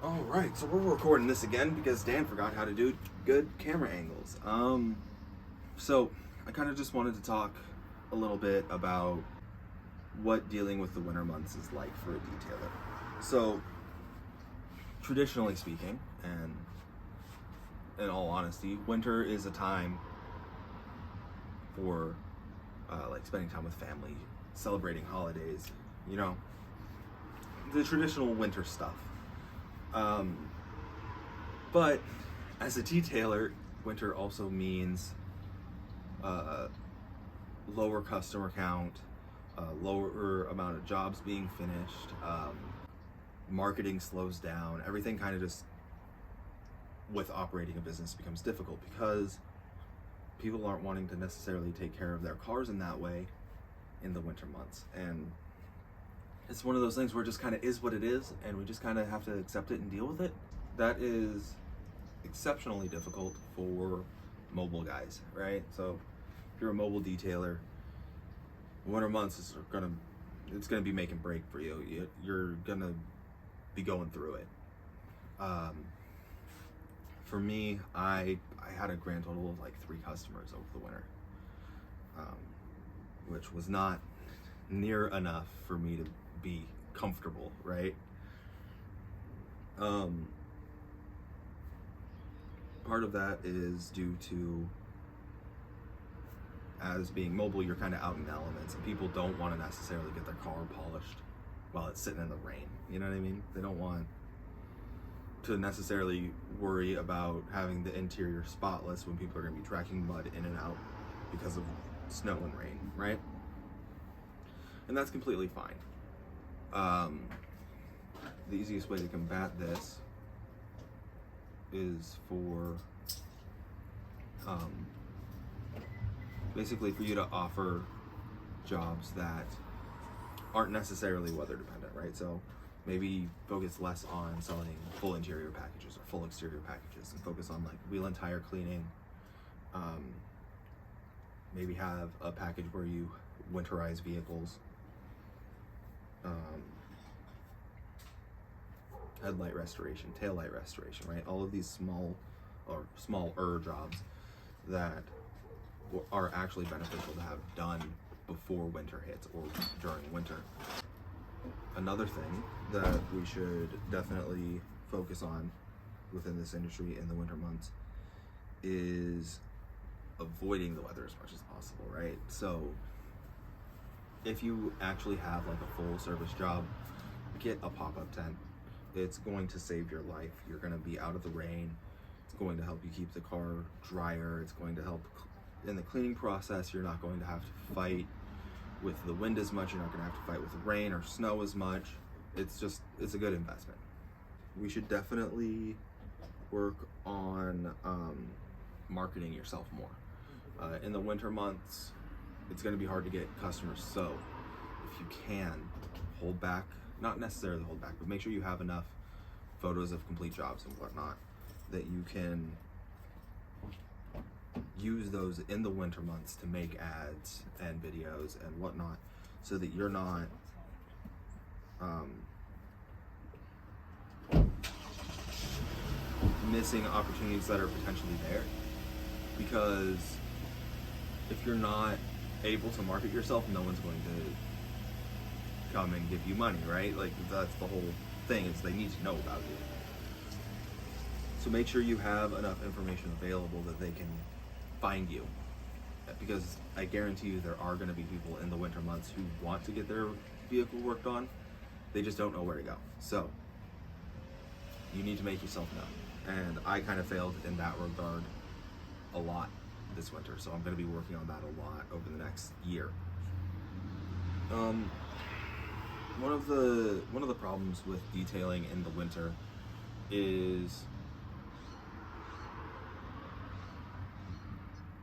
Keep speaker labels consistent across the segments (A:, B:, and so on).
A: All right, so we're recording this again because Dan forgot how to do good camera angles. So I kind of just wanted to talk a little bit about what dealing with the winter months is like for a detailer. So traditionally speaking, and in all honesty, winter is a time for like spending time with family, celebrating holidays, you know, the traditional winter stuff. But as a detailer, winter also means lower customer count, lower amount of jobs being finished, marketing slows down, everything kind of just with operating a business becomes difficult because people aren't wanting to necessarily take care of their cars in that way in the winter months. And it's one of those things where it just kind of is what it is, and we just kind of have to accept it and deal with it. That is exceptionally difficult for mobile guys, right? So if you're a mobile detailer, winter months it's gonna be make and break for you. You're gonna be going through it. For me, I had a grand total of like 3 customers over the winter, which was not near enough for me to be comfortable, right? Part of that is due to, as being mobile, you're kind of out in the elements, and people don't want to necessarily get their car polished while it's sitting in the rain. You know what I mean? They don't want to necessarily worry about having the interior spotless when people are going to be tracking mud in and out because of snow and rain, right? And that's completely fine. The easiest way to combat this is for basically for you to offer jobs that aren't necessarily weather dependent, right? So maybe focus less on selling full interior packages or full exterior packages and focus on like wheel and tire cleaning. Maybe have a package where you winterize vehicles. Headlight restoration, taillight restoration, right? All of these smaller jobs that are actually beneficial to have done before winter hits or during winter. Another thing that we should definitely focus on within this industry in the winter months is avoiding the weather as much as possible, right? So if you actually have like a full service job, get a pop-up tent. It's going to save your life. You're going to be out of the rain. It's going to help you keep the car drier. It's going to help in the cleaning process. You're not going to have to fight with the wind as much. You're not going to have to fight with rain or snow as much. It's a good investment. We should definitely work on marketing yourself more. In the winter months, it's going to be hard to get customers. So if you can, hold back. Not necessarily hold back, but make sure you have enough photos of complete jobs and whatnot that you can use those in the winter months to make ads and videos and whatnot, so that you're not missing opportunities that are potentially there. Because if you're not able to market yourself, no one's going to come and give you money, right? Like that's the whole thing, is they need to know about you. So make sure you have enough information available that they can find you, because I guarantee you there are going to be people in the winter months who want to get their vehicle worked on. They just don't know where to go. So you need to make yourself known, and I kind of failed in that regard a lot this winter, so I'm going to be working on that a lot over the next year. One of the problems with detailing in the winter is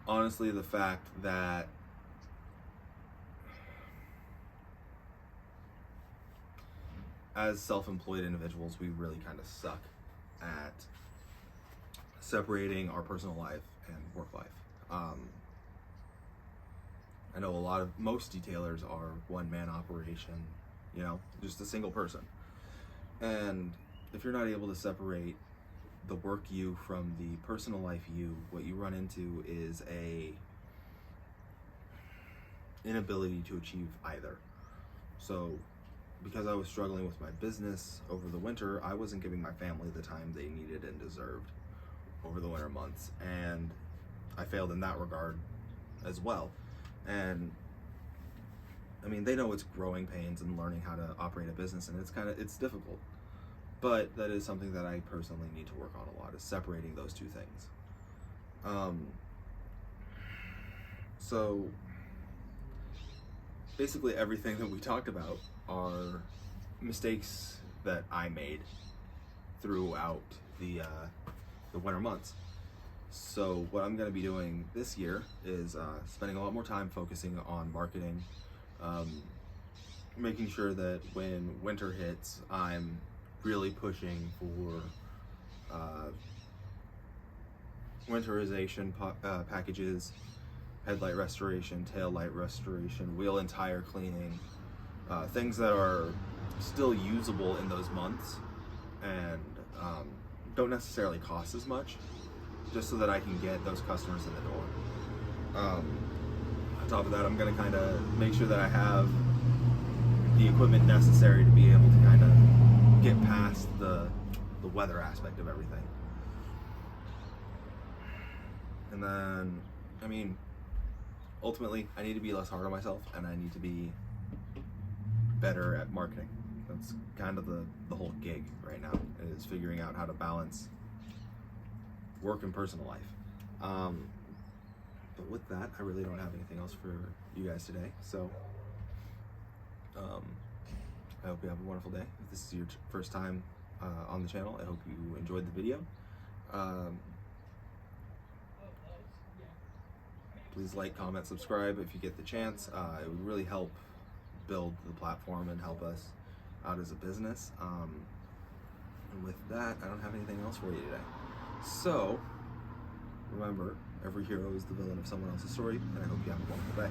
A: honestly the fact that as self-employed individuals, we really kind of suck at separating our personal life and work life. I know most detailers are one-man operation, just a single person. And if you're not able to separate the work you from the personal life you, what you run into is a inability to achieve either. So because I was struggling with my business over the winter, I wasn't giving my family the time they needed and deserved over the winter months, and I failed in that regard as well. And I mean, they know it's growing pains and learning how to operate a business, and it's difficult. But that is something that I personally need to work on a lot, is separating those two things. So basically everything that we talked about are mistakes that I made throughout the winter months. So what I'm going to be doing this year is spending a lot more time focusing on marketing, making sure that when winter hits, I'm really pushing for winterization packages, headlight restoration, tail light restoration, wheel and tire cleaning, things that are still usable in those months and don't necessarily cost as much, just so that I can get those customers in the door. On top of that, I'm going to kind of make sure that I have the equipment necessary to be able to kind of get past the weather aspect of everything. And then, I mean, ultimately, I need to be less hard on myself, and I need to be better at marketing. That's kind of the whole gig right now, is figuring out how to balance work and personal life. But with that, I really don't have anything else for you guys today. So I hope you have a wonderful day. If this is your first time on the channel, I hope you enjoyed the video. Please like, comment, subscribe if you get the chance. It would really help build the platform and help us out as a business. And with that, I don't have anything else for you today. So remember, every hero is the villain of someone else's story, and I hope you have a wonderful day.